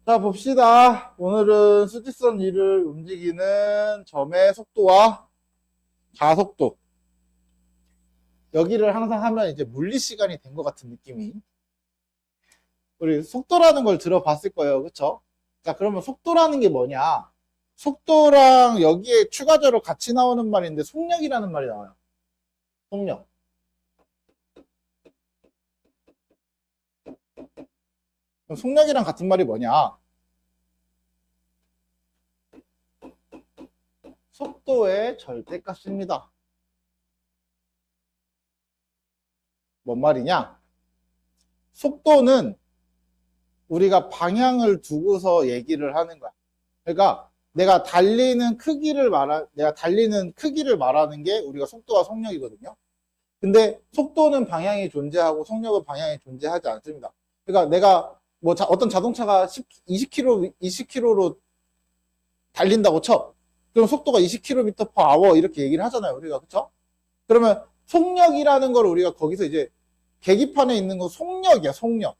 자, 봅시다. 오늘은 수직선 위를 움직이는 점의 속도와 가속도. 여기를 항상 하면 이제 물리 시간이 된 것 같은 느낌이. 우리 속도라는 걸 들어봤을 거예요. 그쵸? 자, 그러면 속도라는 게 뭐냐? 속도랑 여기에 추가적으로 같이 나오는 말인데 속력이라는 말이 나와요. 속력. 그럼 속력이랑 같은 말이 뭐냐? 속도의 절대값입니다. 뭔 말이냐? 속도는 우리가 방향을 두고서 얘기를 하는 거야. 그러니까 내가 달리는 크기를 말하는 게 우리가 속도와 속력이거든요. 근데 속도는 방향이 존재하고 속력은 방향이 존재하지 않습니다. 그러니까 내가 뭐 어떤 자동차가 20km, 20km로 달린다고 쳐. 그럼 속도가 20km/h 이렇게 얘기를 하잖아요. 우리가. 그쵸? 그러면 속력이라는 걸 우리가 거기서 이제 계기판에 있는 건 속력이야, 속력.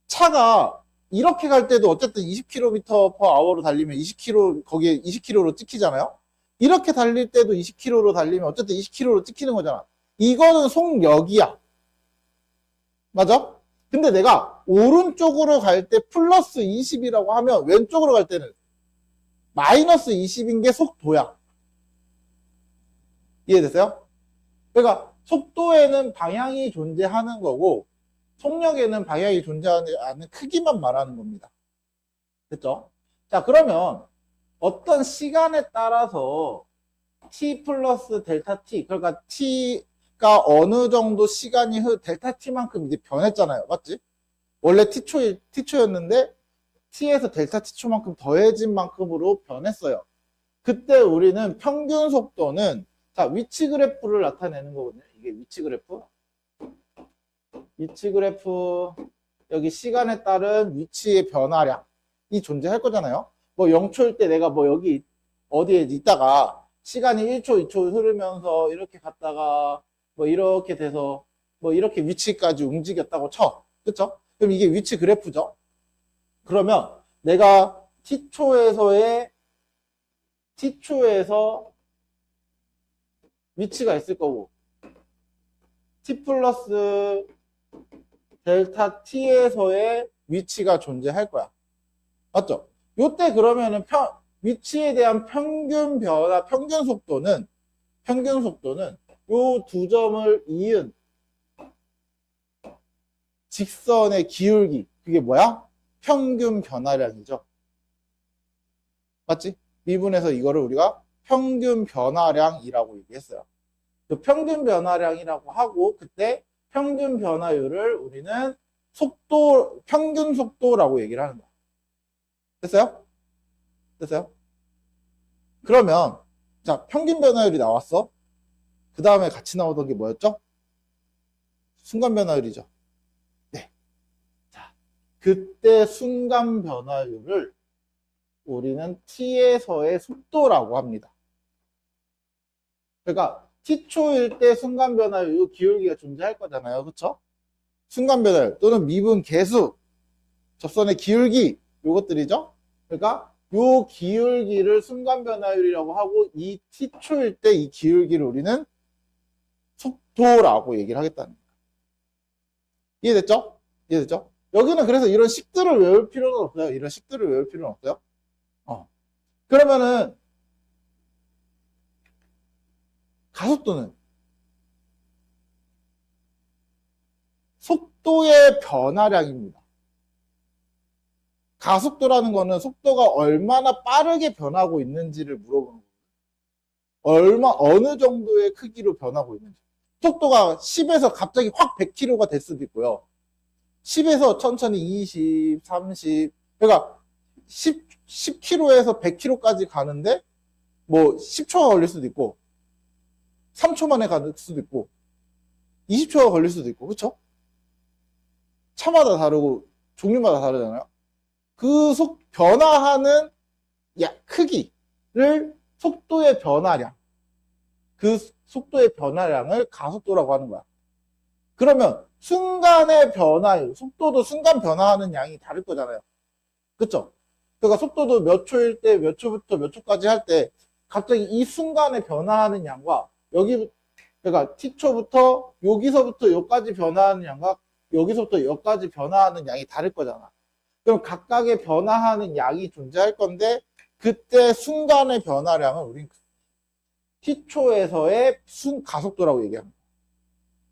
차가 이렇게 갈 때도 어쨌든 20km/h로 달리면 20km, 거기에 20km로 찍히잖아요? 이렇게 달릴 때도 20km로 달리면 어쨌든 20km로 찍히는 거잖아. 이거는 속력이야. 맞아? 근데 내가 오른쪽으로 갈 때 플러스 20이라고 하면 왼쪽으로 갈 때는 마이너스 20인 게 속도야. 이해됐어요? 그러니까 속도에는 방향이 존재하는 거고 속력에는 방향이 존재하지 않는 크기만 말하는 겁니다. 됐죠? 자, 그러면 어떤 시간에 따라서 t 플러스 델타 t, 그러니까 t가 어느 정도 시간이 델타 t만큼 이제 변했잖아요. 맞지? 원래 t초였는데 t에서 델타 t초만큼 더해진 만큼으로 변했어요. 그때 우리는 평균 속도는 자, 위치 그래프를 나타내는 거거든요. 이게 위치 그래프. 위치 그래프, 여기 시간에 따른 위치의 변화량이 존재할 거잖아요. 뭐 0초일 때 내가 뭐 여기 어디에 있다가 시간이 1초, 2초 흐르면서 이렇게 갔다가 뭐 이렇게 돼서 뭐 이렇게 위치까지 움직였다고 쳐. 그쵸? 그럼 이게 위치 그래프죠. 그러면 내가 t초에서 위치가 있을 거고 t 플러스 델타 t에서의 위치가 존재할 거야. 맞죠? 요때 그러면은 위치에 대한 평균 변화, 평균 속도는 요 두 점을 이은 직선의 기울기. 그게 뭐야? 평균 변화량이죠. 맞지? 미분에서 이거를 우리가 평균 변화량이라고 얘기했어요. 그 평균 변화량이라고 하고 그때 평균 변화율을 우리는 평균 속도라고 얘기를 하는 거야. 됐어요? 됐어요? 그러면 자, 평균 변화율이 나왔어. 그 다음에 같이 나오던 게 뭐였죠? 순간 변화율이죠. 네. 자, 그때 순간 변화율을 우리는 t에서의 속도라고 합니다. 그러니까 t초일 때 순간 변화율 기울기가 존재할 거잖아요. 그렇죠? 순간 변화율 또는 미분 계수, 접선의 기울기 요것들이죠. 그러니까 요 기울기를 순간 변화율이라고 하고 이 t초일 때 이 기울기를 우리는 속도라고 얘기를 하겠다는 거예요. 이해됐죠? 이해됐죠? 여기는 그래서 이런 식들을 외울 필요는 없어요. 이런 식들을 외울 필요는 없어요. 그러면은 가속도는 속도의 변화량입니다. 가속도라는 거는 속도가 얼마나 빠르게 변하고 있는지를 물어보는 거예요. 어느 정도의 크기로 변하고 있는지. 속도가 10에서 갑자기 확 100km가 될 수도 있고요. 10에서 천천히 20, 30, 그러니까 10km에서 100km까지 가는데 뭐 10초가 걸릴 수도 있고 3초 만에 갈 수도 있고 20초가 걸릴 수도 있고 그렇죠? 차마다 다르고 종류마다 다르잖아요. 그 변화하는 크기를 속도의 변화량, 그 속도의 변화량을 가속도라고 하는 거야. 그러면 순간의 변화율, 속도도 순간 변화하는 양이 다를 거잖아요. 그쵸? 그러니까 속도도 몇 초일 때, 몇 초부터 몇 초까지 할 때, 갑자기 이 순간에 변화하는 양과, 여기, 그러니까 t초부터, 여기서부터 여기까지 변화하는 양과, 여기서부터 여기까지 변화하는 양이 다를 거잖아. 그럼 각각의 변화하는 양이 존재할 건데, 그때 순간의 변화량을 우린 t초에서의 가속도라고 얘기합니다.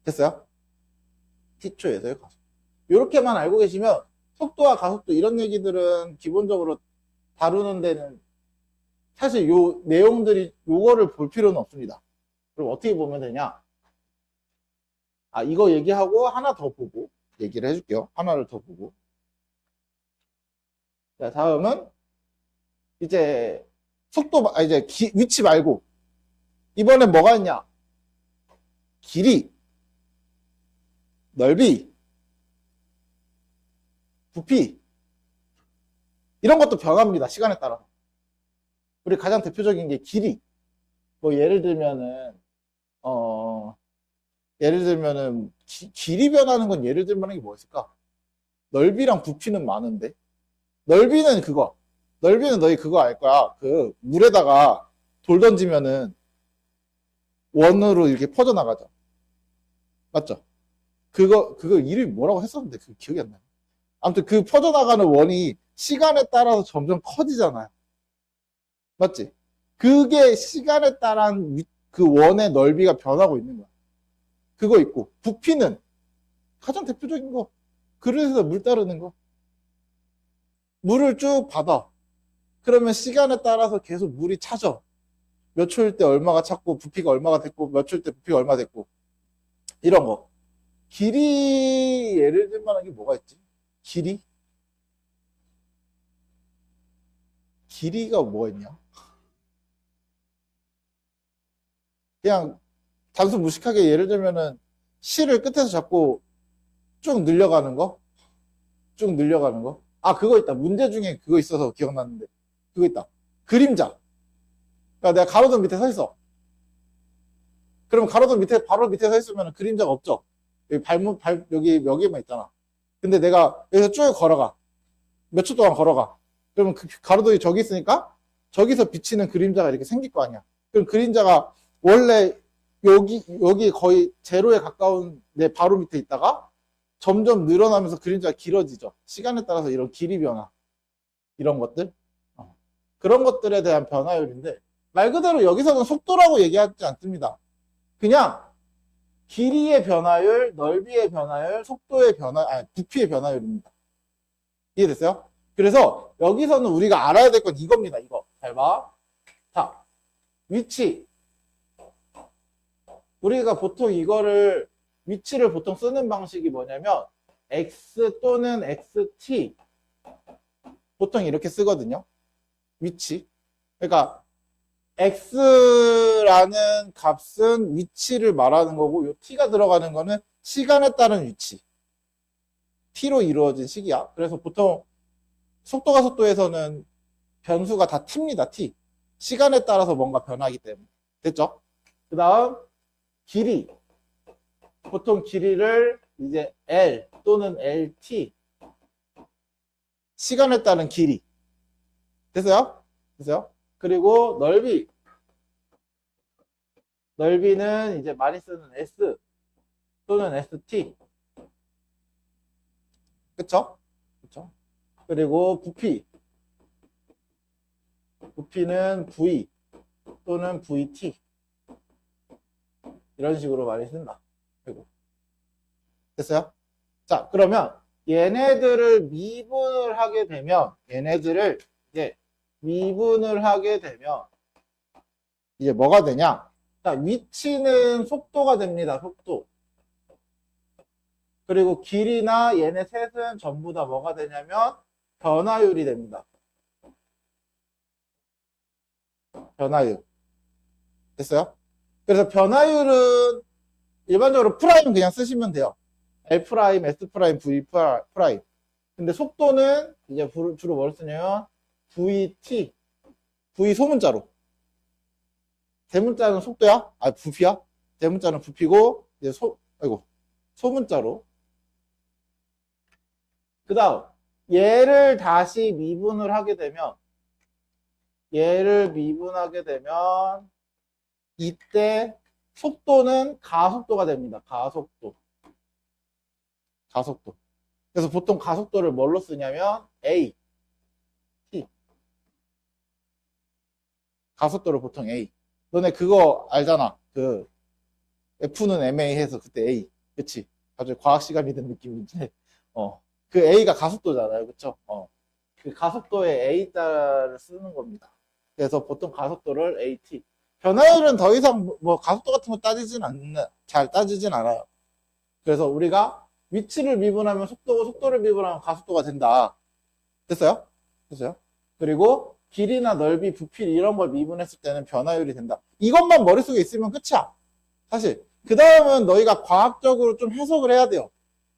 됐어요? t초에서의 가속도. 이렇게만 알고 계시면, 속도와 가속도 이런 얘기들은 기본적으로 다루는 데는 사실 요 내용들이 요거를 볼 필요는 없습니다. 그럼 어떻게 보면 되냐? 아, 이거 얘기하고 하나 더 보고 얘기를 해줄게요. 하나를 더 보고. 자, 다음은 이제 속도, 이제 위치 말고 이번엔 뭐가 있냐? 길이, 넓이, 부피 이런 것도 변합니다. 시간에 따라서. 우리 가장 대표적인 게 길이. 뭐 예를 들면은 길이 변하는 건 예를 들면 게 뭐 있을까? 넓이랑 부피는 많은데 넓이는 그거. 넓이는 너희 그거 알 거야. 그 물에다가 돌 던지면은 원으로 이렇게 퍼져나가죠. 맞죠? 그거 이름이 뭐라고 했었는데 그 기억이 안 나요. 아무튼 그 퍼져나가는 원이 시간에 따라서 점점 커지잖아요. 맞지? 그게 시간에 따른 그 원의 넓이가 변하고 있는 거야. 그거 있고 부피는 가장 대표적인 거. 그릇에서 물 따르는 거. 물을 쭉 받아. 그러면 시간에 따라서 계속 물이 차져. 몇 초일 때 얼마가 찼고 부피가 얼마가 됐고 몇 초일 때 부피가 얼마 됐고 이런 거. 길이 예를 들 만한 게 뭐가 있지? 길이가 뭐가 있냐? 그냥 단순 무식하게 예를 들면은 실을 끝에서 잡고 쭉 늘려가는 거? 쭉 늘려가는 거? 아, 그거 있다. 문제 중에 그거 있어서 기억났는데. 그거 있다. 그림자. 그러니까 내가 가로등 밑에 서 있어. 그럼 가로등 밑에, 바로 밑에 서 있으면 그림자가 없죠? 여기 여기 여기만 있잖아. 근데 내가 여기서 쭉 걸어가. 몇 초 동안 걸어가. 그러면 그 가로등이 저기 있으니까 저기서 비치는 그림자가 이렇게 생길 거 아니야. 그럼 그림자가 원래 여기 거의 제로에 가까운 내 바로 밑에 있다가 점점 늘어나면서 그림자가 길어지죠. 시간에 따라서 이런 길이 변화. 이런 것들. 그런 것들에 대한 변화율인데 말 그대로 여기서는 속도라고 얘기하지 않습니다. 그냥 길이의 변화율, 넓이의 변화율, 속도의 부피의 변화율입니다. 이해됐어요? 그래서 여기서는 우리가 알아야 될 건 이겁니다. 이거. 잘 봐. 자, 위치. 우리가 보통 위치를 보통 쓰는 방식이 뭐냐면 x 또는 xt 보통 이렇게 쓰거든요. 위치. 그러니까 x라는 값은 위치를 말하는 거고 요 t가 들어가는 거는 시간에 따른 위치. t로 이루어진 시기야. 그래서 보통 속도가 속도에서는 변수가 다 t입니다. t. 시간에 따라서 뭔가 변하기 때문에. 됐죠? 그 다음 길이. 보통 길이를 이제 L 또는 LT. 시간에 따른 길이. 됐어요? 됐어요? 그리고 넓이. 넓이는 이제 많이 쓰는 S 또는 ST. 그쵸? 그쵸? 그리고 부피. 부피는 V 또는 VT. 이런 식으로 많이 쓴다. 그리고 됐어요? 자, 그러면 얘네들을 미분을 하게 되면 이제 뭐가 되냐? 자, 위치는 속도가 됩니다. 속도. 그리고 길이나 얘네 셋은 전부 다 뭐가 되냐면 변화율이 됩니다. 변화율. 됐어요? 그래서 변화율은 일반적으로 프라임 그냥 쓰시면 돼요. L 프라임, S 프라임, V 프라임. 근데 속도는 이제 주로 뭘 쓰냐면 VT. V 소문자로. 대문자는 속도야? 아, 부피야? 대문자는 부피고 이제 소문자로. 그 다음 얘를 다시 미분을 하게 되면 이때 속도는 가속도가 됩니다. 가속도. 그래서 보통 가속도를 뭘로 쓰냐면 A, T. 가속도를 보통 A. 너네 그거 알잖아. 그 F는 MA 해서 그때 A. 그치? 갑자기 과학 시간이 된 느낌인데. 그 A가 가속도잖아요. 그쵸? 그 가속도에 A자를 쓰는 겁니다. 그래서 보통 가속도를 AT. 변화율은 더 이상 뭐 가속도 같은 거 잘 따지진 않아요. 그래서 우리가 위치를 미분하면 속도고 속도를 미분하면 가속도가 된다. 됐어요? 됐어요? 그리고 길이나 넓이, 부피 이런 걸 미분했을 때는 변화율이 된다. 이것만 머릿속에 있으면 끝이야. 사실. 그 다음은 너희가 과학적으로 좀 해석을 해야 돼요.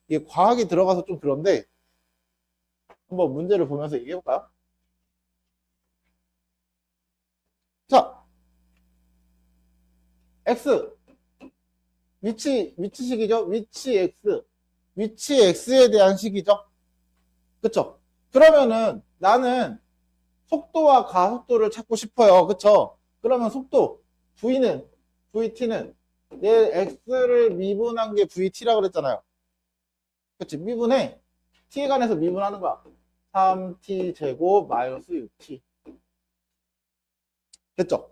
이게 과학이 들어가서 좀 그런데 한번 문제를 보면서 얘기해볼까요? 자, X. 위치식이죠? 위치 X에 대한 식이죠? 그쵸? 그러면은 나는 속도와 가속도를 찾고 싶어요. 그쵸? 그러면 속도, VT는 얘 X를 미분한 게 VT라고 그랬잖아요. 그치? 미분해. T에 관해서 미분하는 거야. 3T 제곱 마이너스 6T. 됐죠?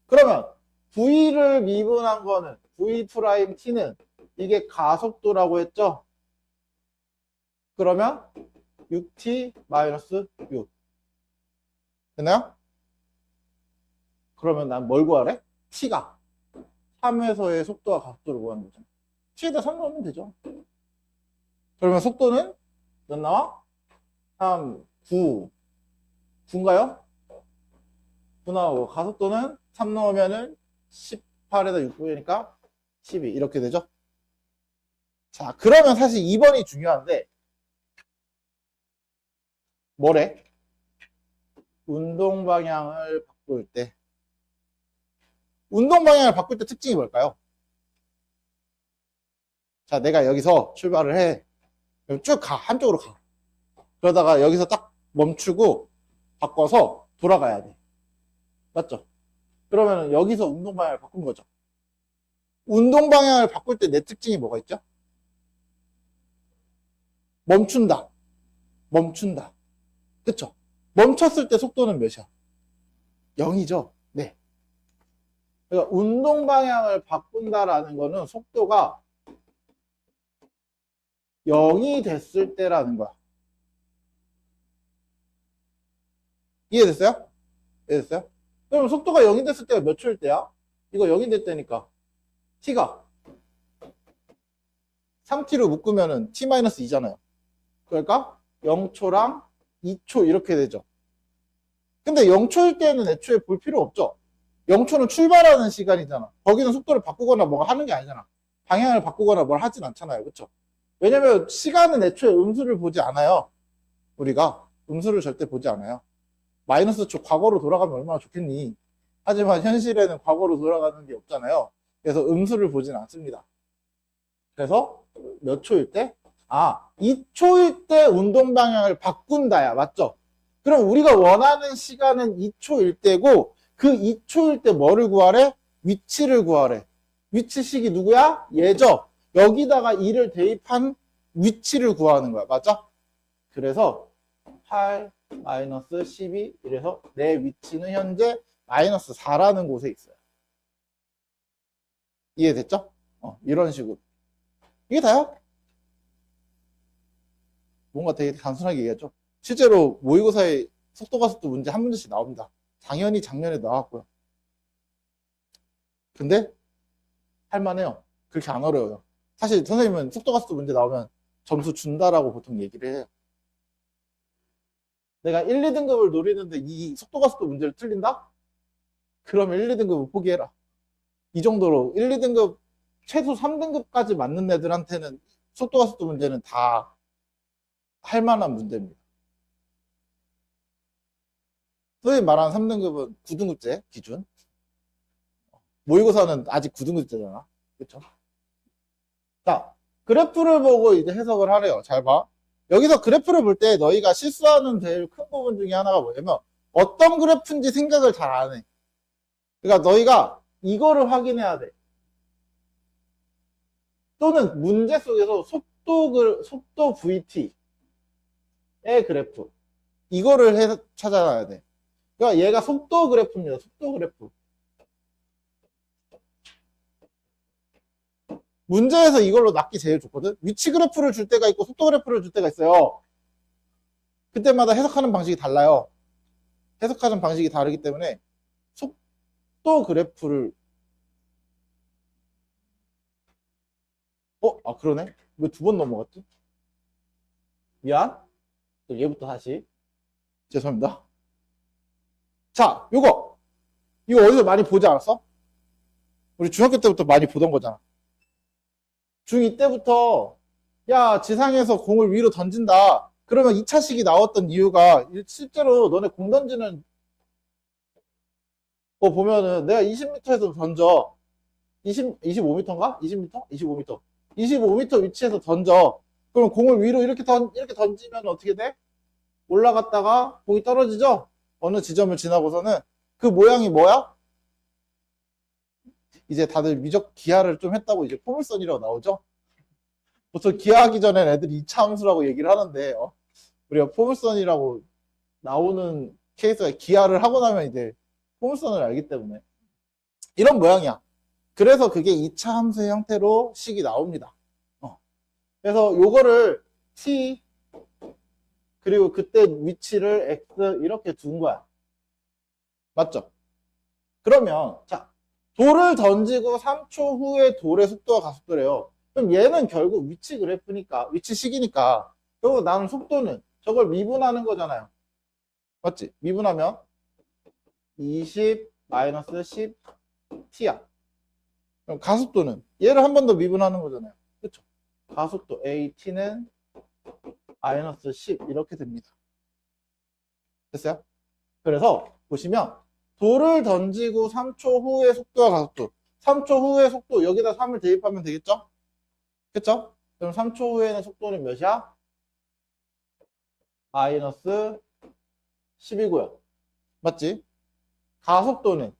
그러면 V를 미분한 거는 V'T는 이게 가속도라고 했죠? 그러면 6T 마이너스 6. 됐나요? 그러면 난 뭘 구하래? T가 3에서의 속도와 가속도를 구하는 거죠. T에다 3 넣으면 되죠. 그러면 속도는 몇 나와? 3, 9. 9인가요? 9 나오고 가속도는 3 넣으면은 18에다 6 구니까 12 이렇게 되죠. 자, 그러면 사실 2번이 중요한데 뭐래? 운동 방향을 바꿀 때 특징이 뭘까요? 자, 내가 여기서 출발을 해. 쭉 가. 한쪽으로 가. 그러다가 여기서 딱 멈추고 바꿔서 돌아가야 돼. 맞죠? 그러면 여기서 운동 방향을 바꾼 거죠. 운동 방향을 바꿀 때 내 특징이 뭐가 있죠? 멈춘다. 그쵸? 멈췄을 때 속도는 몇이야? 0이죠? 네. 그러니까 운동 방향을 바꾼다라는 거는 속도가 0이 됐을 때라는 거야. 이해됐어요? 그럼 속도가 0이 됐을 때가 몇 초일 때야? 이거 0이 됐다니까. T가 3T로 묶으면은 T-2잖아요. 그러니까 0초랑 2초 이렇게 되죠. 근데 0초일 때는 애초에 볼 필요 없죠. 0초는 출발하는 시간이잖아. 거기는 속도를 바꾸거나 뭐가 하는 게 아니잖아. 방향을 바꾸거나 뭘 하진 않잖아요. 그쵸? 왜냐면 시간은 애초에 음수를 보지 않아요. 우리가 음수를 절대 보지 않아요. 마이너스 초 과거로 돌아가면 얼마나 좋겠니? 하지만 현실에는 과거로 돌아가는 게 없잖아요. 그래서 음수를 보진 않습니다. 그래서 몇 초일 때? 2초일 때 운동 방향을 바꾼다야. 맞죠? 그럼 우리가 원하는 시간은 2초일 때고 그 2초일 때 뭐를 구하래? 위치를 구하래. 위치식이 누구야? 얘죠. 여기다가 2를 대입한 위치를 구하는 거야. 맞죠? 그래서 8 마이너스 12 이래서 내 위치는 현재 마이너스 4라는 곳에 있어요. 이해됐죠? 이런 식으로. 이게 다요? 뭔가 되게 단순하게 얘기하죠. 실제로 모의고사에 속도가속도 문제 한 문제씩 나옵니다. 당연히 작년에 나왔고요. 근데 할만해요. 그렇게 안 어려워요. 사실 선생님은 속도가속도 문제 나오면 점수 준다라고 보통 얘기를 해요. 내가 1, 2등급을 노리는데 이 속도가속도 문제를 틀린다? 그러면 1, 2등급을 포기해라. 이 정도로 1, 2등급 최소 3등급까지 맞는 애들한테는 속도가속도 문제는 다 할만한 문제입니다. 선생님 말한 3등급은 9등급제 기준. 모의고사는 아직 9등급제잖아. 그쵸? 자, 그래프를 보고 이제 해석을 하래요. 잘 봐. 여기서 그래프를 볼 때 너희가 실수하는 제일 큰 부분 중에 하나가 뭐냐면 어떤 그래프인지 생각을 잘 안 해. 그러니까 너희가 이거를 확인해야 돼. 또는 문제 속에서 속도 VT의 그래프. 이거를 찾아놔야 돼. 그러니까 얘가 속도 그래프입니다. 속도 그래프. 문제에서 이걸로 낚기 제일 좋거든. 위치 그래프를 줄 때가 있고 속도 그래프를 줄 때가 있어요. 그때마다 해석하는 방식이 달라요. 해석하는 방식이 다르기 때문에 속도 그래프를 그러네. 왜 두 번 넘어갔지? 미안. 얘부터 다시. 죄송합니다. 자, 이거 어디서 많이 보지 않았어? 우리 중학교 때부터 많이 보던 거잖아. 중2 때부터 야, 지상에서 공을 위로 던진다. 그러면 2차식이 나왔던 이유가 실제로 너네 공 던지는 거 보면은 내가 20m에서 던져. 25m인가? 20m? 25m. 25m 위치에서 던져. 그럼 공을 위로 이렇게 던지면 어떻게 돼? 올라갔다가 공이 떨어지죠? 어느 지점을 지나고서는 그 모양이 뭐야? 이제 다들 미적 기하를 좀 했다고 이제 포물선이라고 나오죠? 보통 기하하기 전엔 애들이 2차 함수라고 얘기를 하는데 우리가 포물선이라고 나오는 케이스가 기하를 하고 나면 이제 포물선을 알기 때문에 이런 모양이야. 그래서 그게 2차 함수의 형태로 식이 나옵니다. 그래서 요거를 t 그리고 그때 위치를 x 이렇게 둔 거야. 맞죠? 그러면 자 돌을 던지고 3초 후에 돌의 속도와 가속도래요. 그럼 얘는 결국 위치 그래프니까 위치식이니까 결국 나는 속도는 저걸 미분하는 거잖아요. 맞지? 미분하면 20 마이너스 10 t야. 그럼 가속도는 얘를 한 번 더 미분하는 거잖아요. 그렇죠? 가속도 AT는 마이너스 10 이렇게 됩니다. 됐어요? 그래서 보시면 돌을 던지고 3초 후의 속도와 가속도 3초 후의 속도 여기다 3을 대입하면 되겠죠? 그쵸? 그럼 3초 후에는 속도는 몇이야? 마이너스 10이고요. 맞지? 가속도는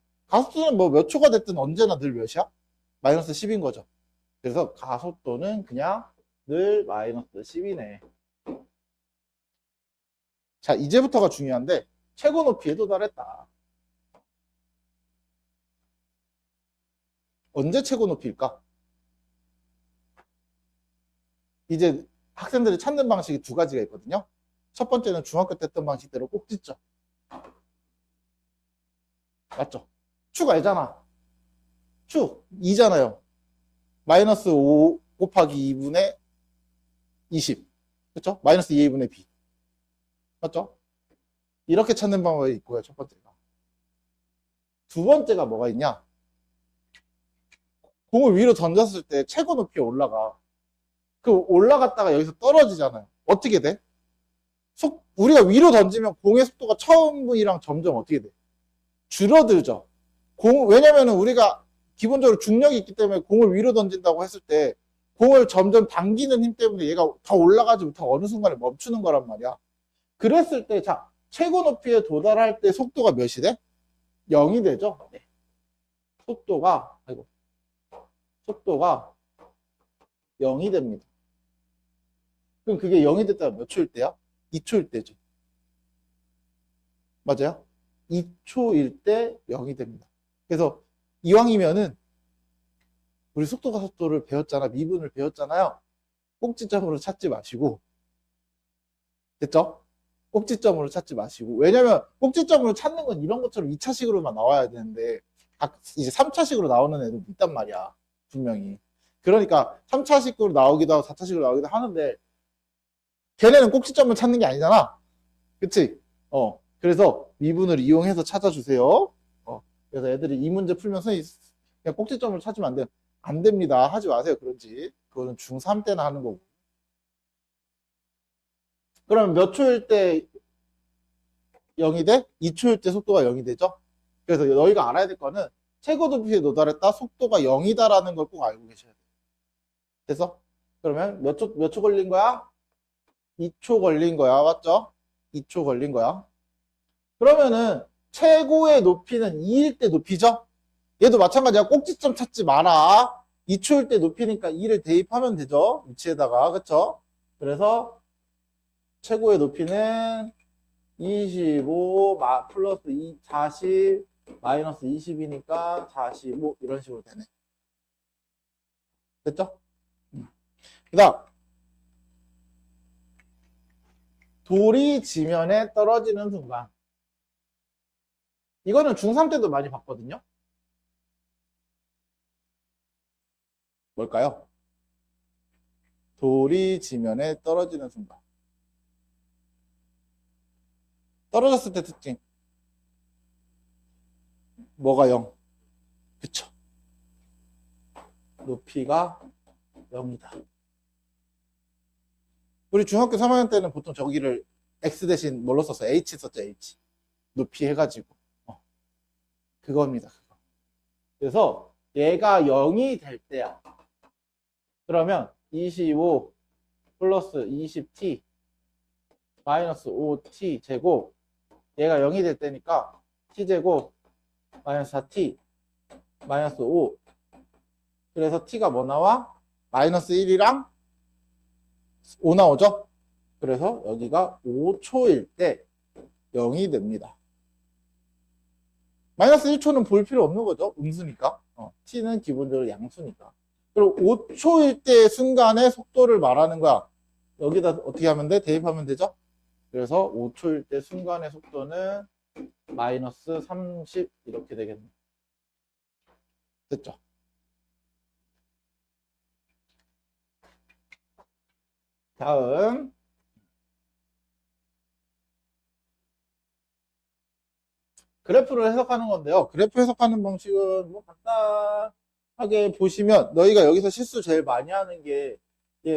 뭐 몇 초가 됐든 언제나 늘 몇이야? 마이너스 10인 거죠. 그래서 가속도는 그냥 늘 마이너스 10이네. 자, 이제부터가 중요한데 최고 높이에 도달했다. 언제 최고 높이일까? 이제 학생들이 찾는 방식이 두 가지가 있거든요. 첫 번째는 중학교 때 했던 방식대로 꼭지점. 맞죠? 축 알잖아. 축 2잖아요. 마이너스 5 곱하기 2분의 20. 그렇죠? 마이너스 2분의 b. 맞죠? 이렇게 찾는 방법이 있고요. 첫 번째가. 두 번째가 뭐가 있냐? 공을 위로 던졌을 때 최고 높이에 올라가. 그 올라갔다가 여기서 떨어지잖아요. 어떻게 돼? 우리가 위로 던지면 공의 속도가 처음이랑 점점 어떻게 돼? 줄어들죠. 왜냐면은 우리가 기본적으로 중력이 있기 때문에 공을 위로 던진다고 했을 때 공을 점점 당기는 힘 때문에 얘가 더 올라가지 못하고 어느 순간에 멈추는 거란 말이야. 그랬을 때, 자, 최고 높이에 도달할 때 속도가 몇이 돼? 0이 되죠? 네. 속도가 0이 됩니다. 그럼 그게 0이 됐다면 몇 초일 때야? 2초일 때죠. 맞아요? 2초일 때 0이 됩니다. 그래서 이왕이면은 우리 속도 가속도를 배웠잖아. 미분을 배웠잖아요. 꼭지점으로 찾지 마시고. 됐죠? 꼭지점으로 찾지 마시고. 왜냐면 꼭지점으로 찾는 건 이런 것처럼 2차식으로만 나와야 되는데 이제 3차식으로 나오는 애도 있단 말이야. 분명히. 그러니까 3차식으로 나오기도 하고 4차식으로 나오기도 하는데 걔네는 꼭지점을 찾는 게 아니잖아. 그치? 그래서 미분을 이용해서 찾아주세요. 그래서 애들이 이 문제 풀면서 그냥 꼭지점을 찾으면 안 돼요. 안 됩니다. 하지 마세요. 그런지. 그거는 중3 때나 하는 거고. 그러면 몇 초일 때 0이 돼? 2초일 때 속도가 0이 되죠? 그래서 너희가 알아야 될 거는 최고 높이에 도달했다 속도가 0이다라는 걸 꼭 알고 계셔야 돼요. 됐어? 그러면 몇 초 걸린 거야? 2초 걸린 거야. 맞죠? 2초 걸린 거야. 그러면은 최고의 높이는 2일 때 높이죠? 얘도 마찬가지야. 꼭지점 찾지 마라. 2초일 때 높이니까 2를 대입하면 되죠. 위치에다가. 그쵸? 그래서 최고의 높이는 25 플러스 40 마이너스 20이니까 45 이런 식으로 되네. 됐죠? 그 다음 돌이 지면에 떨어지는 순간 이거는 중3 때도 많이 봤거든요. 뭘까요? 돌이 지면에 떨어지는 순간 떨어졌을 때 특징 뭐가 0? 그쵸? 높이가 0이다. 우리 중학교 3학년 때는 보통 저기를 X 대신 뭘로 썼어요? H 썼죠, H. 높이 해가지고. 그겁니다, 그거. 그래서 얘가 0이 될 때야. 그러면 25 플러스 20t 마이너스 5t 제곱 얘가 0이 될 때니까 t 제곱 마이너스 4t 마이너스 5 그래서 t가 뭐 나와? 마이너스 1이랑 5 나오죠? 그래서 여기가 5초일 때 0이 됩니다. 마이너스 1초는 볼 필요 없는 거죠. 음수니까. t는 기본적으로 양수니까. 그리고 5초일 때 순간의 속도를 말하는 거야. 여기다 어떻게 하면 돼? 대입하면 되죠? 그래서 5초일 때 순간의 속도는 마이너스 30 이렇게 되겠네. 됐죠? 다음 그래프를 해석하는 건데요. 그래프 해석하는 방식은 뭐 간단하게 보시면 너희가 여기서 실수 제일 많이 하는 게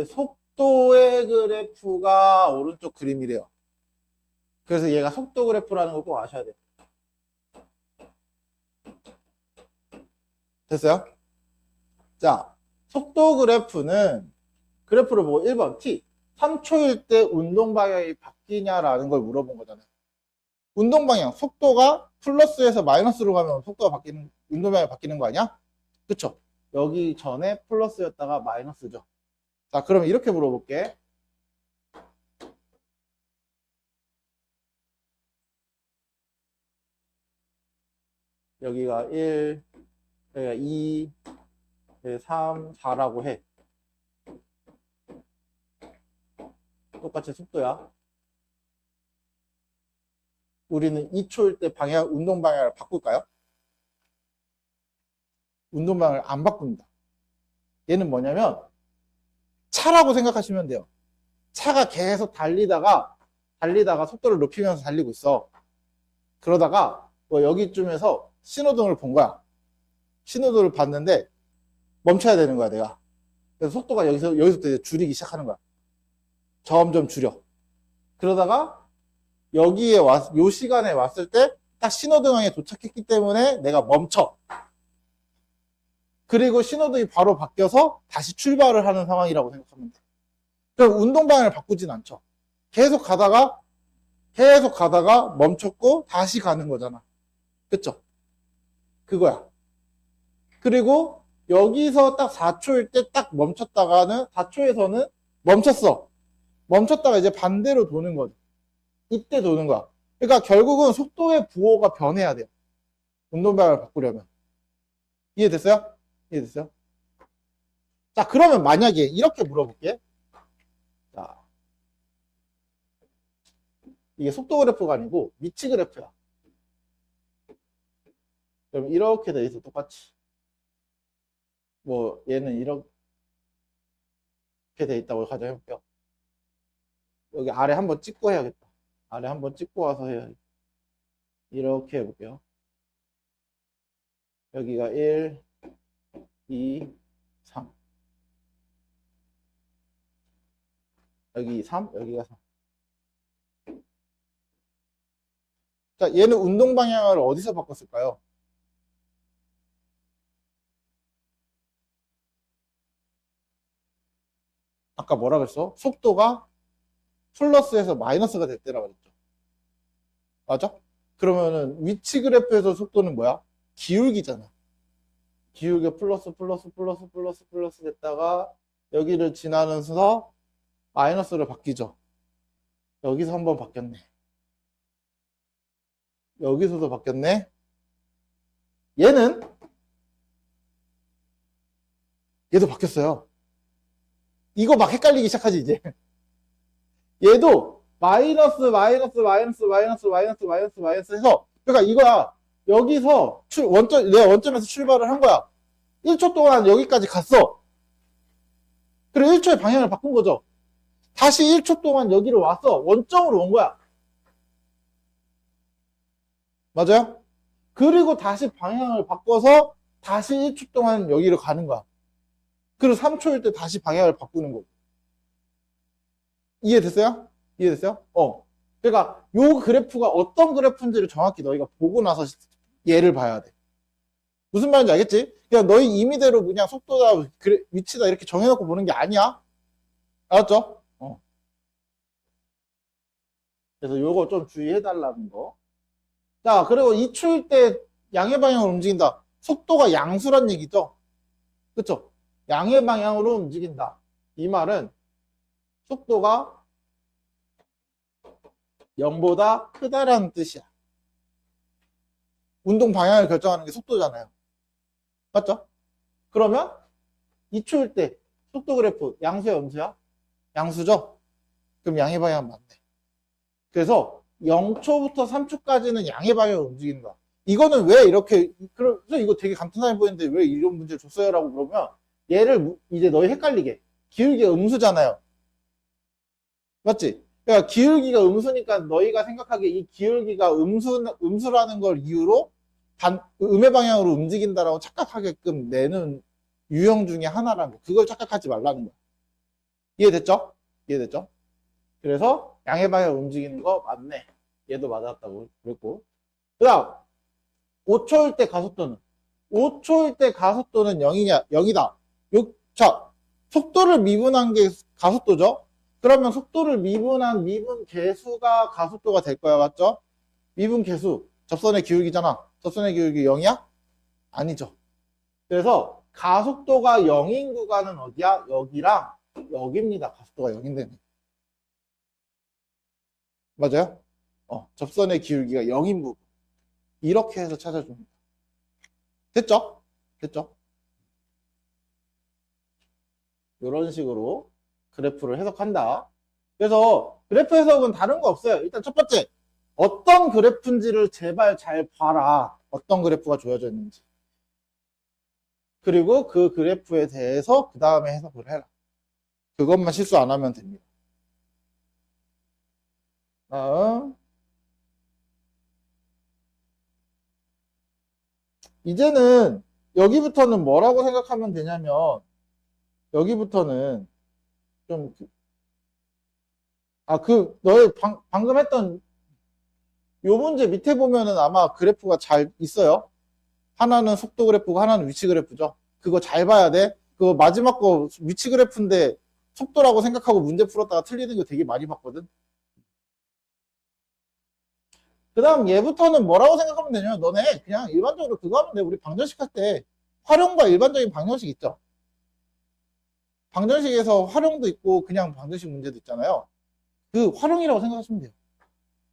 속도의 그래프가 오른쪽 그림이래요. 그래서 얘가 속도 그래프라는 걸 꼭 아셔야 돼요. 됐어요? 자, 속도 그래프는 그래프를 보고 1번 T 3초일 때 운동 방향이 바뀌냐라는 걸 물어본 거잖아요. 운동 방향 속도가 플러스에서 마이너스로 가면 속도가 바뀌는 운동 방향이 바뀌는 거 아니야? 그쵸? 여기 전에 플러스였다가 마이너스죠. 자, 그러면 이렇게 물어볼게. 여기가 1, 여기가 2, 3, 4라고 해. 똑같이 속도야. 우리는 2초일 때 운동 방향을 바꿀까요? 운동 방향을 안 바꿉니다. 얘는 뭐냐면 차라고 생각하시면 돼요. 차가 계속 달리다가 속도를 높이면서 달리고 있어. 그러다가 뭐 여기쯤에서 신호등을 본 거야. 신호등을 봤는데 멈춰야 되는 거야, 내가. 그래서 속도가 여기서부터 이제 줄이기 시작하는 거야. 점점 줄여. 그러다가 여기에 요 시간에 왔을 때 딱 신호등에 도착했기 때문에 내가 멈춰. 그리고 신호등이 바로 바뀌어서 다시 출발을 하는 상황이라고 생각하면 돼. 그럼 운동 방향을 바꾸진 않죠. 계속 가다가 멈췄고 다시 가는 거잖아. 그쵸? 그거야. 그리고 여기서 딱 4초일 때 딱 멈췄다가는 4초에서는 멈췄어. 멈췄다가 이제 반대로 도는 거죠. 이때 도는 거야. 그러니까 결국은 속도의 부호가 변해야 돼요. 운동 방향을 바꾸려면. 이해됐어요? 이해됐어요? 자, 그러면 만약에 이렇게 물어볼게. 자, 이게 속도 그래프가 아니고 위치 그래프야. 그럼 이렇게 돼 있어, 똑같이. 뭐 얘는 이렇게 돼 있다고 가정해볼게요. 여기 아래 한번 찍고 해야겠다. 아래 한번 찍고 와서 해야겠다. 이렇게 해볼게요. 여기가 1, 2, 3. 여기 3, 여기가 3. 자, 얘는 운동 방향을 어디서 바꿨을까요? 아까 뭐라 그랬어? 속도가 플러스에서 마이너스가 될 때라고 그랬죠. 맞아? 그러면은 위치 그래프에서 속도는 뭐야? 기울기잖아. 기울기 플러스 됐다가 여기를 지나면서 마이너스로 바뀌죠. 여기서 한번 바뀌었네. 여기서도 바뀌었네. 얘도 바뀌었어요. 이거 막 헷갈리기 시작하지 이제. 얘도 마이너스 해서, 그러니까 이거야. 여기서 내 원점에서 출발을 한 거야. 1초 동안 여기까지 갔어. 그리고 1초의 방향을 바꾼 거죠. 다시 1초 동안 여기로 왔어. 원점으로 온 거야. 맞아요? 그리고 다시 방향을 바꿔서 다시 1초 동안 여기로 가는 거야. 그리고 3초일 때 다시 방향을 바꾸는 거고. 이해됐어요? 이해됐어요? 그러니까 요 그래프가 어떤 그래프인지를 정확히 너희가 보고 나서 얘를 봐야 돼. 무슨 말인지 알겠지? 그냥 너희 임의대로 그냥 속도다, 위치다 이렇게 정해놓고 보는 게 아니야. 알았죠? 그래서 요거 좀 주의해달라는 거. 자, 그리고 2초일 때 양의 방향으로 움직인다. 속도가 양수란 얘기죠? 그쵸? 양의 방향으로 움직인다. 이 말은 속도가 0보다 크다라는 뜻이야. 운동 방향을 결정하는 게 속도잖아요. 맞죠? 그러면 2초일 때 속도 그래프 양수야, 음수야? 양수죠? 그럼 양의 방향 맞네. 그래서 0초부터 3초까지는 양의 방향으로 움직이는 거야. 이거는 왜 이렇게, 그래서 이거 되게 간단해 보이는데 왜 이런 문제를 줬어요? 라고 물으면 얘를 이제 너희 헷갈리게. 기울기가 음수잖아요. 맞지? 그러니까 기울기가 음수니까 너희가 생각하기에 이 기울기가 음수라는 걸 이유로 음의 방향으로 움직인다라고 착각하게끔 내는 유형 중에 하나라는 거. 그걸 착각하지 말라는 거야. 이해됐죠? 이해됐죠? 그래서 양의 방향으로 움직이는 거 맞네. 얘도 맞았다고 그랬고. 그 다음 5초일 때 가속도는 5초일 때 가속도는 0이다. 자, 속도를 미분한 게 가속도죠? 그러면 속도를 미분한 미분 계수가 가속도가 될 거야. 맞죠? 미분 계수. 접선의 기울기잖아. 접선의 기울기 0이야? 아니죠. 그래서 가속도가 0인 구간은 어디야? 여기랑 여기입니다. 가속도가 0인데. 맞아요? 접선의 기울기가 0인 부분. 이렇게 해서 찾아줍니다. 됐죠? 됐죠? 이런 식으로 그래프를 해석한다. 그래서 그래프 해석은 다른 거 없어요. 일단 첫 번째, 어떤 그래프인지를 제발 잘 봐라. 어떤 그래프가 조여져 있는지. 그리고 그 그래프에 대해서 그 다음에 해석을 해라. 그것만 실수 안 하면 됩니다. 이제는 여기부터는 뭐라고 생각하면 되냐면, 여기부터는 좀 너희 방금 했던 요 문제 밑에 보면은 아마 그래프가 잘 있어요. 하나는 속도 그래프고 하나는 위치 그래프죠. 그거 잘 봐야 돼. 그거 마지막 거 위치 그래프인데 속도라고 생각하고 문제 풀었다가 틀리는 거 되게 많이 봤거든. 그 다음 얘부터는 뭐라고 생각하면 되냐면, 너네 그냥 일반적으로 그거 하면 돼. 우리 방정식 할 때 활용과 일반적인 방정식 있죠. 방정식에서 활용도 있고 그냥 방정식 문제도 있잖아요. 그 활용이라고 생각하시면 돼요.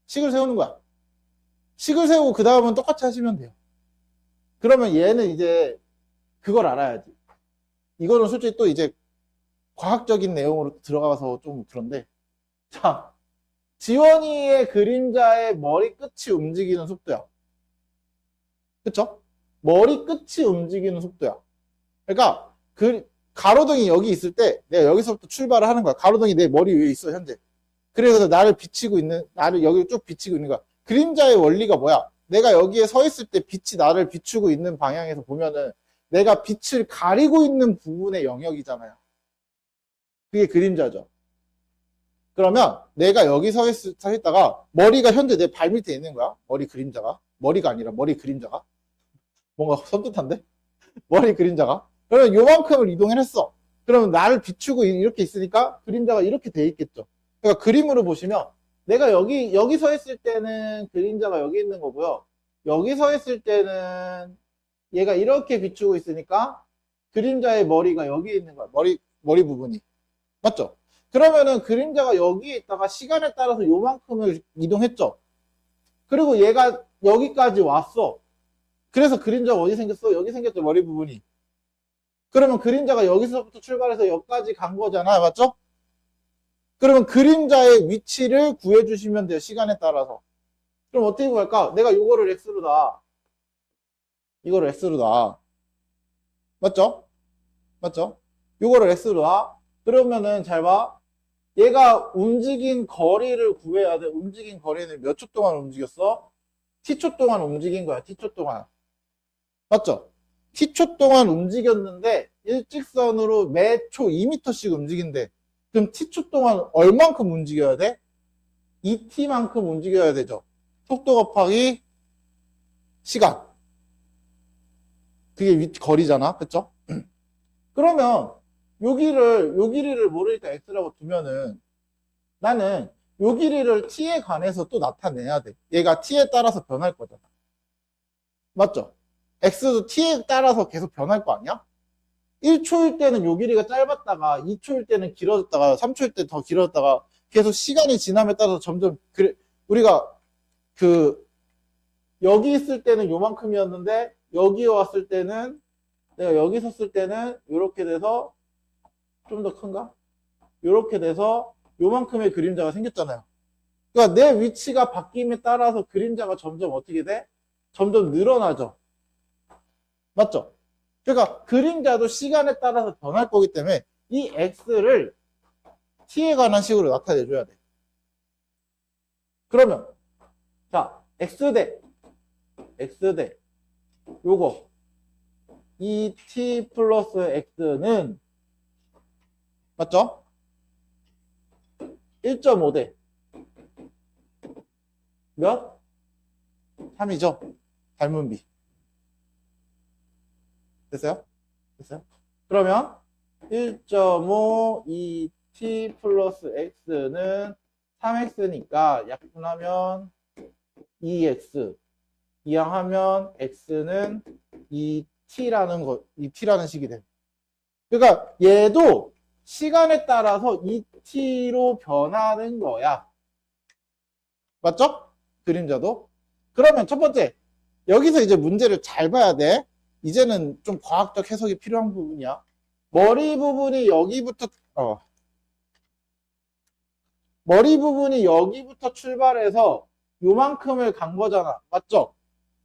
식을 세우는 거야. 식을 세우고 그 다음은 똑같이 하시면 돼요. 그러면 얘는 이제 그걸 알아야지. 이거는 솔직히 또 이제 과학적인 내용으로 들어가서 좀 그런데, 자, 지원이의 그림자의 머리 끝이 움직이는 속도야. 그쵸? 머리 끝이 움직이는 속도야. 그러니까 가로등이 여기 있을 때 내가 여기서부터 출발을 하는 거야. 가로등이 내 머리 위에 있어 현재. 그래서 나를 여기 쭉 비치고 있는 거야. 그림자의 원리가 뭐야? 내가 여기에 서 있을 때 빛이 나를 비추고 있는 방향에서 보면은 내가 빛을 가리고 있는 부분의 영역이잖아요. 그게 그림자죠. 그러면 내가 여기 서 있다가 머리가 현재 내 발 밑에 있는 거야. 머리 그림자가. 머리가 아니라 머리 그림자가. 뭔가 섬뜩한데? 머리 그림자가. 그러면 요만큼을 이동을 했어. 그러면 나를 비추고 이렇게 있으니까 그림자가 이렇게 돼 있겠죠. 그러니까 그림으로 보시면 내가 여기서 했을 때는 그림자가 여기 있는 거고요. 여기서 했을 때는 얘가 이렇게 비추고 있으니까 그림자의 머리가 여기 있는 거야. 머리 부분이. 맞죠? 그러면은 그림자가 여기에 있다가 시간에 따라서 요만큼을 이동했죠. 그리고 얘가 여기까지 왔어. 그래서 그림자가 어디 생겼어? 여기 생겼죠. 머리 부분이. 그러면 그림자가 여기서부터 출발해서 여기까지 간 거잖아. 맞죠? 그러면 그림자의 위치를 구해주시면 돼요. 시간에 따라서. 그럼 어떻게 구할까? 내가 요거를 x로 놔. 이거를 x로 놔. 맞죠? 맞죠? 요거를 x로 놔. 그러면은 잘 봐. 얘가 움직인 거리를 구해야 돼. 움직인 거리는 몇 초 동안 움직였어? t초 동안 움직인 거야. t초 동안. 맞죠? t초 동안 움직였는데 일직선으로 매 초 2m씩 움직인대. 그럼 t초 동안 얼만큼 움직여야 돼? 2t만큼 움직여야 되죠. 속도 곱하기 시간. 그게 거리잖아. 그쵸? 그러면 요 길이를 모르니까 x라고 두면은 나는 요 길이를 t에 관해서 또 나타내야 돼. 얘가 t에 따라서 변할 거잖아. 맞죠? x도 t에 따라서 계속 변할 거 아니야? 1초일 때는 요 길이가 짧았다가 2초일 때는 길어졌다가 3초일 때 더 길어졌다가 계속 시간이 지남에 따라서 점점 우리가 그 여기 있을 때는 요만큼이었는데 여기 왔을 때는 내가 여기 섰을 때는 이렇게 돼서 좀 더 큰가? 이렇게 돼서 요만큼의 그림자가 생겼잖아요. 그러니까 내 위치가 바뀜에 따라서 그림자가 점점 어떻게 돼? 점점 늘어나죠. 맞죠? 그러니까 그림자도 시간에 따라서 변할 거기 때문에 이 x를 t에 관한 식으로 나타내줘야 돼. 그러면 자 x 대 요거 2t 플러스 x는 맞죠? 1.5대 몇? 3이죠. 닮은비. 됐어요? 됐어요? 그러면 1.5 2t 플러스 x는 3x니까 약분하면 2x 이항하면 x는 2t라는 식이 돼요. 그러니까 얘도 시간에 따라서 2t로 변하는 거야. 맞죠? 그림자도. 그러면 첫 번째, 여기서 이제 문제를 잘 봐야 돼. 이제는 좀 과학적 해석이 필요한 부분이야. 머리 부분이 여기부터 출발해서 요만큼을 간 거잖아. 맞죠?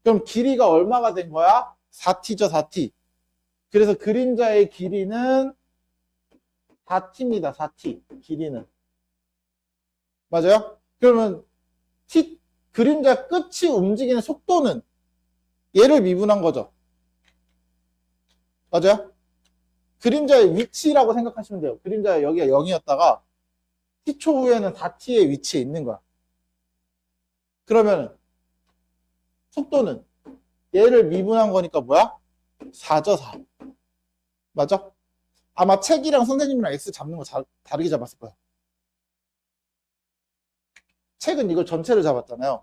그럼 길이가 얼마가 된 거야? 4t죠, 4t. 그래서 그림자의 길이는 4t입니다, 4t. 길이는. 맞아요? 그러면 그림자 끝이 움직이는 속도는 얘를 미분한 거죠. 맞아요? 그림자의 위치라고 생각하시면 돼요. 그림자 여기가 0이었다가 t초 후에는 4t의 위치에 있는 거야. 그러면 속도는 얘를 미분한 거니까 뭐야? 4죠, 4. 맞아? 아마 책이랑 선생님이랑 x 잡는 거 다르게 잡았을 거야. 책은 이걸 전체를 잡았잖아요.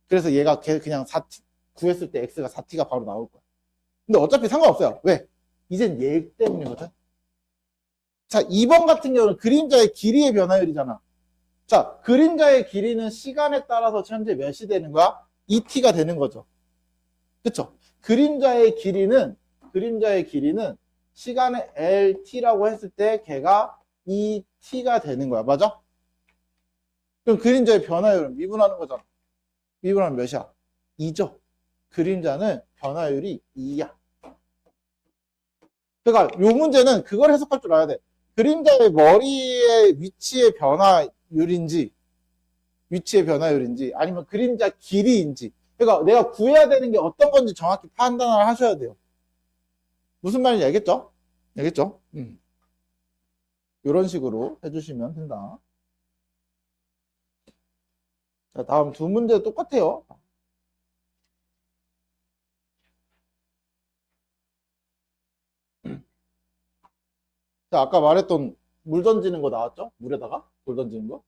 그래서 얘가 그냥 4t 구했을 때 x가 4t가 바로 나올 거야. 근데 어차피 상관없어요. 왜? 이젠 얘 때문이거든. 자, 2번 같은 경우는 그림자의 길이의 변화율이잖아. 자, 그림자의 길이는 시간에 따라서 현재 몇이 되는 거야? 2t가 되는 거죠. 그쵸? 그림자의 길이는 시간에 LT라고 했을 때 걔가 2t가 되는 거야. 맞아? 그럼 그림자의 변화율은 미분하는 거잖아. 미분하면 몇이야? 2죠. 그림자는 변화율이 2야. 그러니까 요 문제는 그걸 해석할 줄 알아야 돼. 그림자의 머리의 위치의 변화율인지 아니면 그림자 길이인지. 그러니까 내가 구해야 되는 게 어떤 건지 정확히 판단을 하셔야 돼요. 무슨 말인지 알겠죠? 알겠죠? 이런 식으로 해주시면 된다. 자, 다음 두 문제 똑같아요. 자, 아까 말했던 물 던지는 거 나왔죠? 물에다가 돌 던지는 거.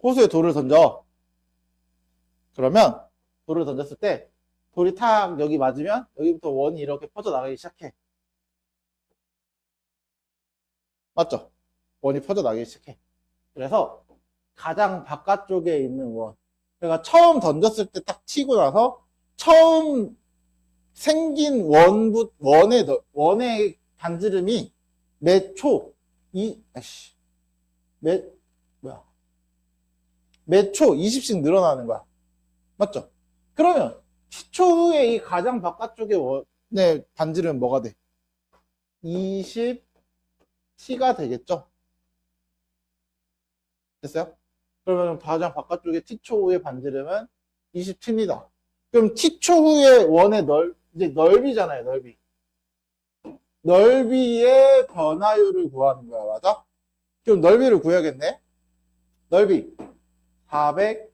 호수에 돌을 던져. 그러면 돌을 던졌을 때 돌이 탁 여기 맞으면 여기부터 원이 이렇게 퍼져나가기 시작해. 맞죠? 원이 퍼져나가기 시작해. 그래서 가장 바깥쪽에 있는 원. 그러니까 처음 던졌을 때 딱 치고 나서 처음 생긴 원의 반지름이 몇 초, 몇, 뭐야. 몇 초, 20씩 늘어나는 거야. 맞죠? 그러면 T초 후에 이 가장 바깥쪽의 원의 반지름은 뭐가 돼? 20T가 되겠죠? 됐어요? 그러면 가장 바깥쪽에 T초 후의 반지름은 20T입니다. 그럼 T초 후의 원의 이제 넓이잖아요, 넓이. 넓이의 변화율을 구하는 거야, 맞아? 그럼 넓이를 구해야겠네? 넓이 400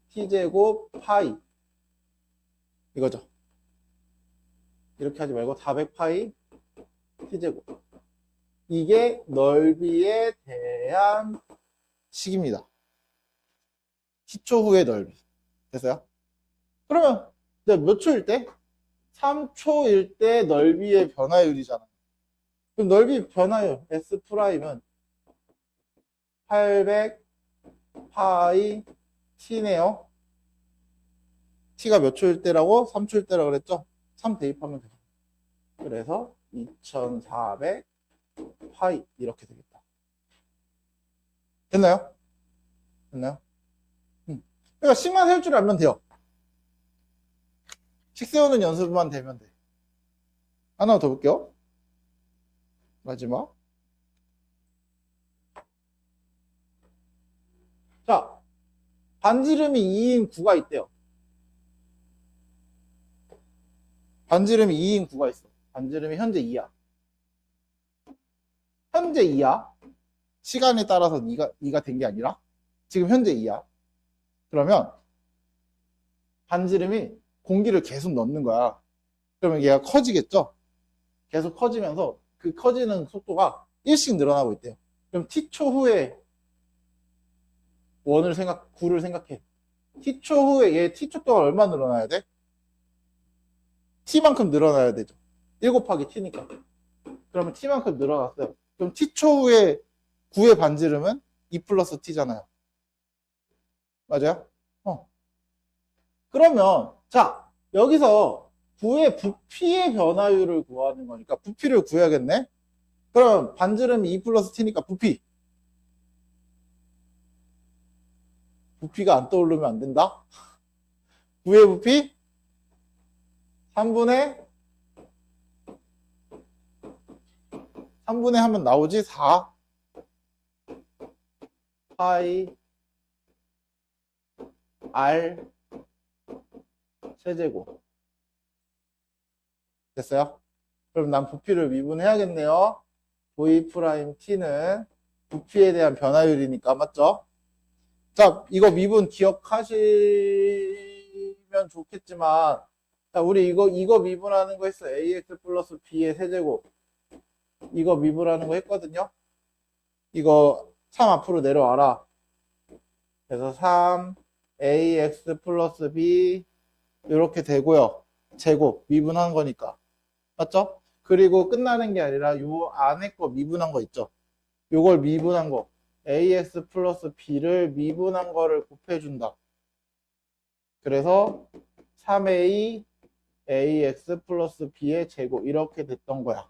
T제곱 파이 이거죠. 이렇게 하지 말고 400 파이 T제곱. 이게 넓이에 대한 식입니다. T초 후의 넓이. 됐어요? 그러면 이제 몇 초일 때? 3초일 때 넓이의 변화율이잖아. 그럼 넓이 변화율 S'은 800 파이 T네요. T가 몇 초일 때라고? 3초일 때라고 그랬죠? 3 대입하면 돼요. 그래서 2400 파이 이렇게 되겠다. 됐나요? 됐나요? 그러니까 식만 세울 줄 알면 돼요. 식 세우는 연습만 되면 돼. 하나 더 볼게요. 마지막. 자, 반지름이 2인 구가 있대요. 반지름이 2인 구가 있어. 반지름이 현재 2야. 현재 2야. 시간에 따라서 2가 된 게 아니라 지금 현재 2야. 그러면 반지름이 공기를 계속 넣는 거야. 그러면 얘가 커지겠죠? 계속 커지면서 그 커지는 속도가 1씩 늘어나고 있대요. 그럼 T초 후에 구를 생각해. T초 후에 얘 T초 동안 얼마 늘어나야 돼? T만큼 늘어나야 되죠. 1 곱하기 T니까. 그러면 T만큼 늘어났어요. 그럼 T초 후에 9의 반지름은 2 플러스 T잖아요. 맞아요? 그러면, 자, 여기서 9의 부피의 변화율을 구하는 거니까 부피를 구해야겠네? 그럼 반지름이 2 플러스 T니까 부피가 안 떠오르면 안 된다? 9의 부피? 3분의 하면 나오지? 4 파이 R 세제곱. 됐어요? 그럼 난 부피를 미분해야겠네요. V 프라임 T는 부피에 대한 변화율이니까, 맞죠? 자, 이거 미분 기억하시면 좋겠지만, 자, 우리 이거 미분하는 거 했어. AX 플러스 B의 세제곱. 이거 미분하는 거 했거든요. 이거 3 앞으로 내려와라. 그래서 3AX 플러스 B 이렇게 되고요. 제곱 미분한 거니까. 맞죠? 그리고 끝나는 게 아니라 요 안에 거 미분한 거 있죠. 요걸 미분한 거. AX 플러스 B를 미분한 거를 곱해준다. 그래서 3A AX 플러스 B의 제곱 이렇게 됐던 거야.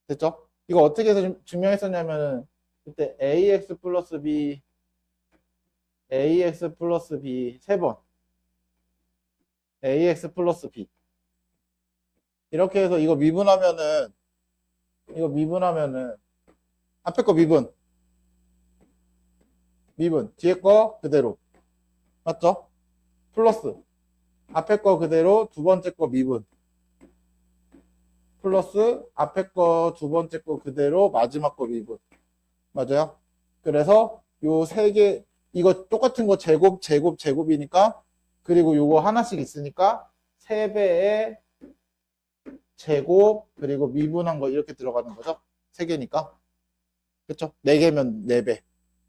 됐죠? 이거 어떻게 해서 증명했었냐면은 그때 AX 플러스 B AX 플러스 B 3번 AX 플러스 B 이렇게 해서 이거 미분하면은 앞에 거 미분 뒤에 거 그대로 맞죠? 플러스 앞에 거 그대로 두 번째 거 미분 플러스 앞에 거 두 번째 거 그대로 마지막 거 미분 맞아요? 그래서 요 세 개 이거 똑같은 거 제곱이니까 그리고 요거 하나씩 있으니까 3배의 제곱 그리고 미분한 거 이렇게 들어가는 거죠. 3개니까. 그렇죠? 4개면 4배.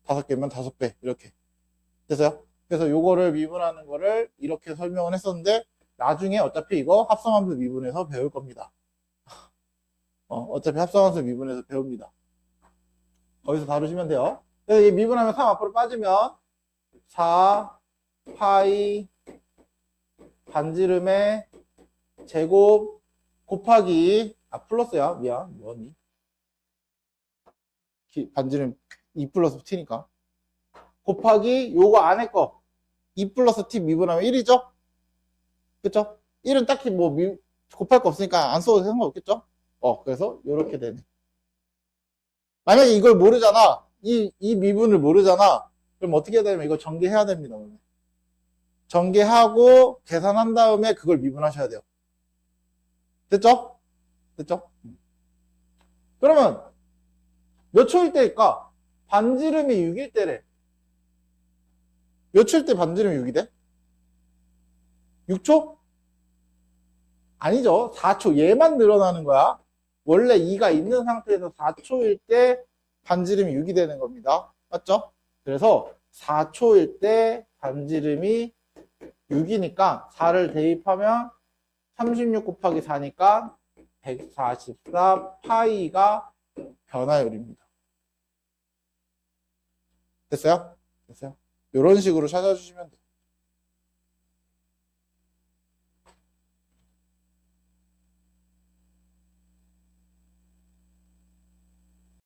5개면 5배 이렇게 됐어요? 그래서 요거를 미분하는 거를 이렇게 설명을 했었는데 나중에 어차피 이거 합성함수 미분해서 배울 겁니다. 어차피 합성함수 미분해서 배웁니다. 거기서 다루시면 돼요. 그래서 이 미분하면 3 앞으로 빠지면 4 파이 반지름의 제곱 곱하기 플러스야 미안 뭐니 반지름 2 플러스 t니까 곱하기 요거 안에 거 2 플러스 t 미분하면 1이죠? 그쵸? 1은 딱히 뭐 곱할 거 없으니까 안 써도 상관없겠죠? 그래서 요렇게 되네. 만약에 이걸 모르잖아. 이 미분을 모르잖아. 그럼 어떻게 해야 되냐면 이거 전개해야 됩니다. 전개하고 계산한 다음에 그걸 미분하셔야 돼요. 됐죠? 됐죠? 그러면 몇 초일 때일까? 반지름이 6일 때래. 몇 초일 때 반지름이 6이 돼? 6초? 아니죠. 4초. 얘만 늘어나는 거야. 원래 2가 있는 상태에서 4초일 때 반지름이 6이 되는 겁니다. 맞죠? 그래서 4초일 때 반지름이 6이니까 4를 대입하면 36 곱하기 4니까 144 파이가 변화율입니다. 됐어요? 됐어요? 이런 식으로 찾아주시면 돼요.